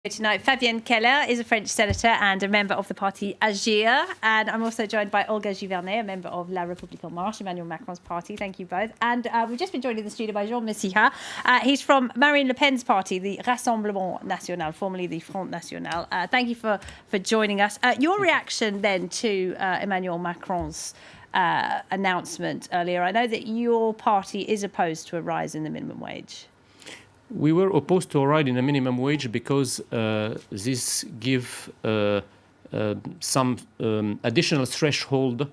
Tonight, Fabienne Keller is a French senator and a member of the party ADHÉREZ, and I'm also joined by Olga Givernet, a member of La République En Marche, Emmanuel Macron's party. Thank you both. And we've just been joined in the studio by Jean Messiha. He's from Marine Le Pen's party, the Rassemblement National, formerly the Front National. Thank you for joining us. Your reaction then to Emmanuel Macron's announcement earlier. I know that your party is opposed to a rise in the minimum wage. We were opposed to a rise in the minimum wage because this gives some additional threshold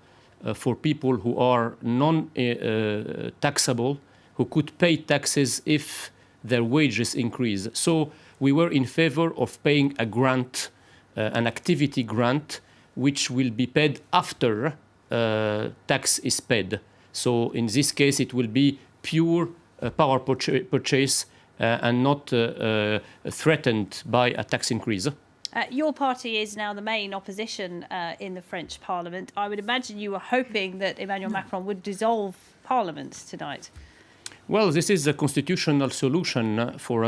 for people who are non-taxable, who could pay taxes if their wages increase. So we were in favor of paying a grant, an activity grant, which will be paid after tax is paid. So in this case, it will be pure power purchase and not threatened by a tax increase. Your party is now the main opposition in the French Parliament. I would imagine you were hoping that Emmanuel Macron would dissolve Parliament tonight. Well, this is a constitutional solution for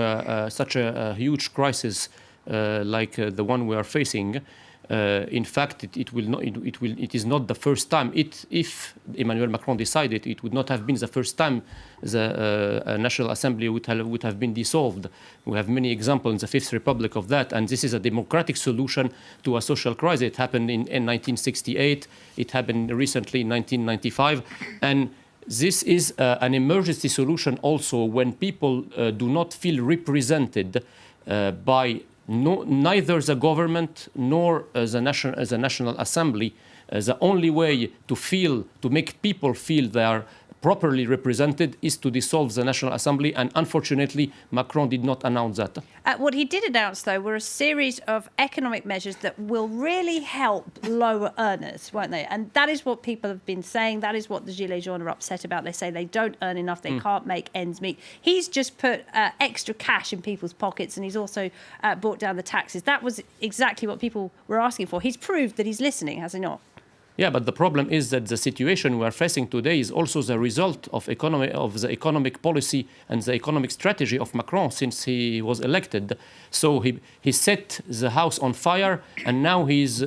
such a huge crisis like the one we are facing. In fact, it is not the first time. If Emmanuel Macron decided, it would not have been the first time the National Assembly would have been dissolved. We have many examples in the Fifth Republic of that, and this is a democratic solution to a social crisis. It happened in 1968. It happened recently in 1995, and this is an emergency solution also when people do not feel represented by neither the government nor the National Assembly. The only way to make people feel they are properly represented is to dissolve the National Assembly, and unfortunately Macron did not announce that. What he did announce, though, were a series of economic measures that will really help lower earners, won't they? And that is what people have been saying. That is what the Gilets jaunes are upset about. They say they don't earn enough, they can't make ends meet. He's just put extra cash in people's pockets, and he's also brought down the taxes. That was exactly what people were asking for. He's proved that he's listening, has he not? Yeah, but the problem is that the situation we are facing today is also the result of the economic policy and the economic strategy of Macron since he was elected. So he set the house on fire, and now he's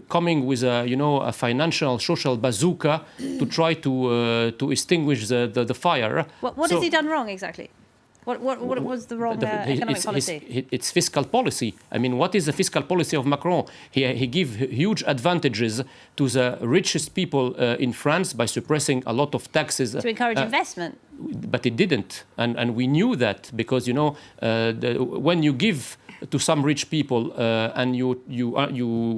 coming with a financial social bazooka to try to extinguish the fire. What has he done wrong exactly? What was the wrong economic policy? It's fiscal policy. I mean, what is the fiscal policy of Macron? He gives huge advantages to the richest people in France by suppressing a lot of taxes. To encourage investment. But it didn't. And we knew that because, when you give to some rich people and you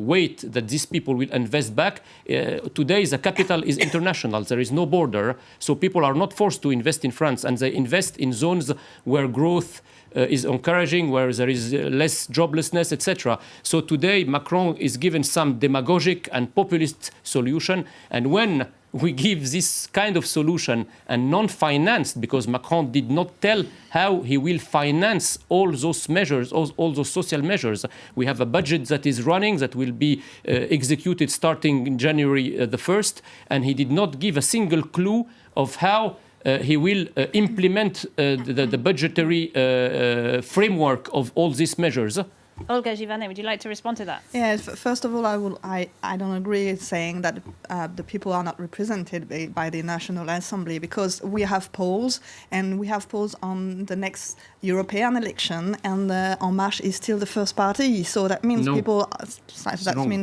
wait that these people will invest back, today the capital is international. There is no border. So people are not forced to invest in France, and they invest in zones where growth is encouraging, where there is less joblessness, etc. So today Macron is given some demagogic and populist solution, and when we give this kind of solution and non-financed, because Macron did not tell how he will finance all those measures, all those social measures. We have a budget that is running, that will be executed starting January the 1st, and he did not give a single clue of how he will implement the budgetary framework of all these measures. Olga Givernet, would you like to respond to that? Yes, first of all, I don't agree saying that the people are not represented by the National Assembly, because we have polls, and we have polls on the next European election, and En Marche is still the first party, so that means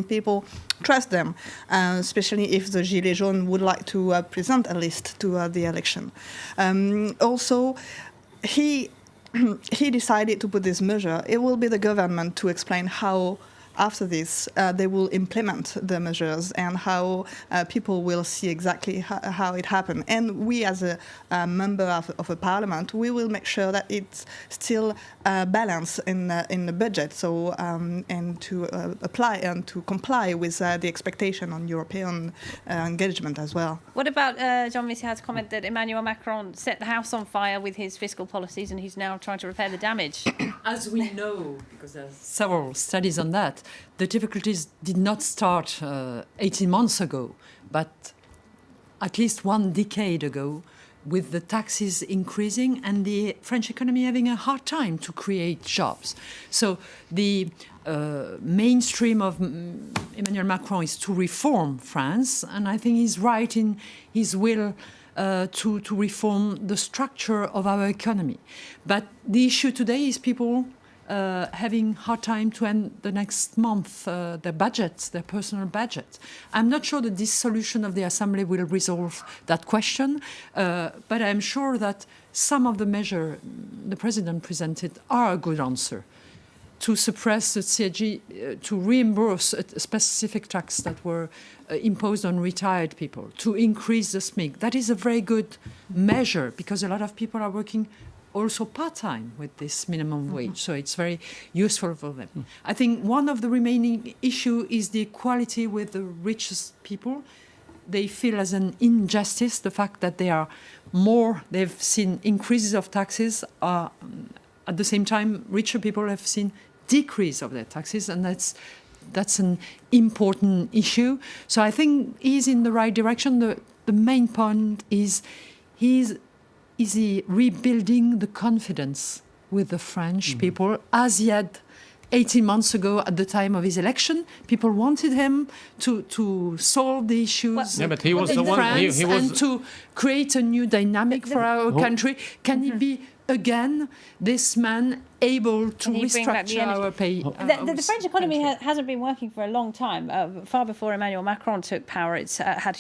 people trust them, especially if the Gilets jaunes would like to present a list to the election. Also, he decided to put this measure. It will be the government to explain how, after this, they will implement the measures and how people will see exactly how it happened. And we, as a member of a parliament, we will make sure that it's still balanced in the budget. So and to apply and to comply with the expectation on European engagement as well. What about Jean Messiha's comment that Emmanuel Macron set the house on fire with his fiscal policies, and he's now trying to repair the damage? As we know, because there's several studies on that, the difficulties did not start 18 months ago, but at least one decade ago, with the taxes increasing and the French economy having a hard time to create jobs. So the mainstream of Emmanuel Macron is to reform France, and I think he's right in his will to reform the structure of our economy. But the issue today is people having hard time to end the next month their budgets, their personal budgets. I'm not sure that this solution of the Assembly will resolve that question, but I'm sure that some of the measures the President presented are a good answer. To suppress the CSG, to reimburse a specific tax that were imposed on retired people, to increase the SMIC. That is a very good measure because a lot of people are working also part-time with this minimum wage, so it's very useful for them. I think one of the remaining issue is the equality with the richest people. They feel as an injustice the fact that they are more, they've seen increases of taxes, at the same time richer people have seen decrease of their taxes, and that's an important issue. So I think he's in the right direction. The main point is he rebuilding the confidence with the French people, as he had 18 months ago at the time of his election. People wanted him to solve the issues but he was in the one, France he was, and to create a new dynamic for our country. Can he be again this man able to restructure our pay? The French economy hasn't been working for a long time. Far before Emmanuel Macron took power, it's had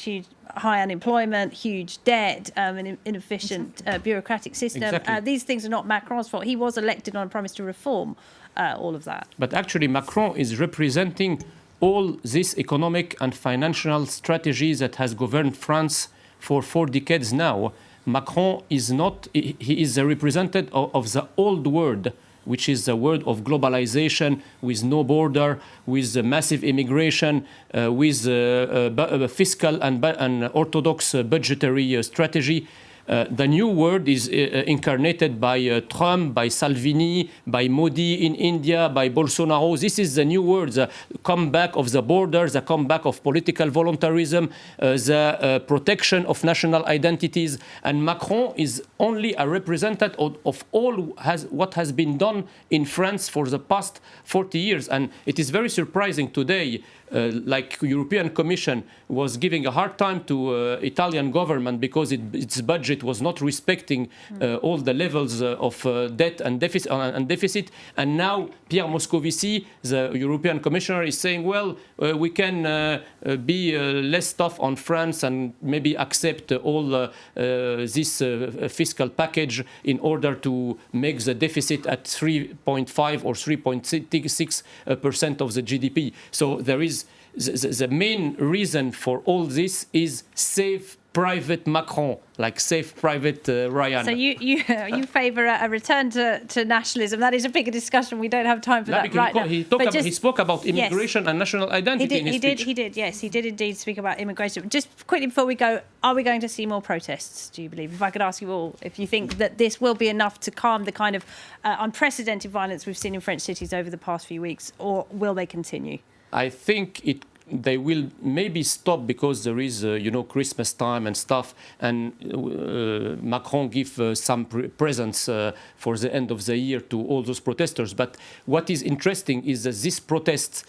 high unemployment, huge debt, an inefficient bureaucratic system. Exactly. These things are not Macron's fault. He was elected on a promise to reform all of that. But actually, Macron is representing all these economic and financial strategies that has governed France for 4 decades now. Macron is not, he is a representative of the old world, which is the world of globalization with no border, with massive immigration, with fiscal and orthodox budgetary strategy. The new world is incarnated by Trump, by Salvini, by Modi in India, by Bolsonaro. This is the new world, the comeback of the borders, the comeback of political voluntarism, the protection of national identities. And Macron is only a representative of all what has been done in France for the past 40 years. And it is very surprising today, like European Commission was giving a hard time to Italian government because its budget was not respecting all the levels of debt and deficit. And now Pierre Moscovici, the European Commissioner, is saying, well, we can be less tough on France and maybe accept all this fiscal package in order to make the deficit at 3.5 or 3.6% of the GDP. So there is the main reason for all this is save private Macron, like save private Ryan. So you favour a return to nationalism. That is a bigger discussion. We don't have time for that right now. He spoke about immigration and national identity in his speech. He did indeed speak about immigration. Just quickly before we go, are we going to see more protests, do you believe? If I could ask you all, if you think that this will be enough to calm the kind of unprecedented violence we've seen in French cities over the past few weeks, or will they continue? I think they will maybe stop because there is, Christmas time and stuff, and Macron give some presents for the end of the year to all those protesters. But what is interesting is that these protests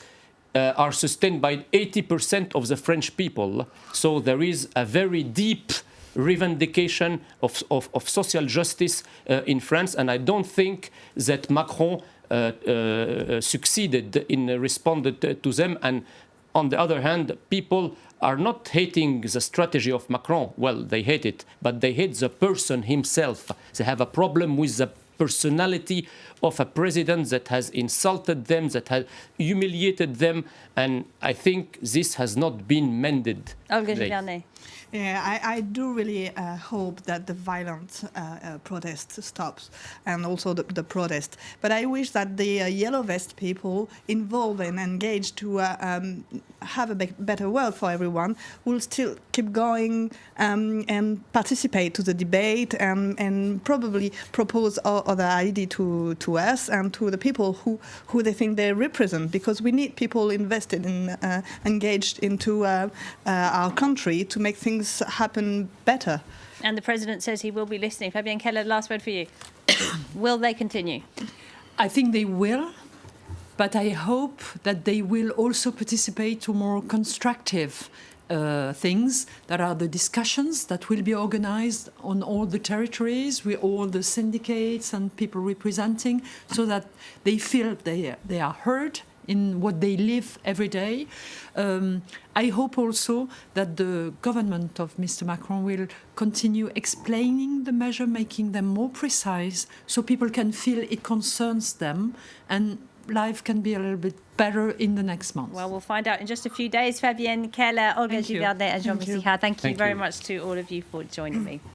are sustained by 80% of the French people. So there is a very deep revendication of social justice in France, and I don't think that Macron succeeded in responding to them. And on the other hand, people are not hating the strategy of Macron. Well, they hate it, but they hate the person himself. They have a problem with the personality of a president that has insulted them, that has humiliated them, and I think this has not been mended. Yeah, I do really hope that the violent protest stops, and also the protest. But I wish that the yellow vest people involved and engaged to have a better world for everyone will still keep going and participate to the debate and probably propose other ideas to us and to the people who they think they represent, because we need people invested in engaged into our country to make things happen better. And the president says he will be listening. Fabienne Keller, last word for you. Will they continue? I think they will, but I hope that they will also participate to more constructive things that are the discussions that will be organized on all the territories with all the syndicates and people representing, so that they feel they are heard in what they live every day. I hope also that the government of Mr. Macron will continue explaining the measure, making them more precise, so people can feel it concerns them and life can be a little bit better in the next month. Well, we'll find out in just a few days. Fabienne Keller, Olga Thank you. Givernet and Jean Thank you. Messiha, thank you Thank very you. much to all of you for joining me.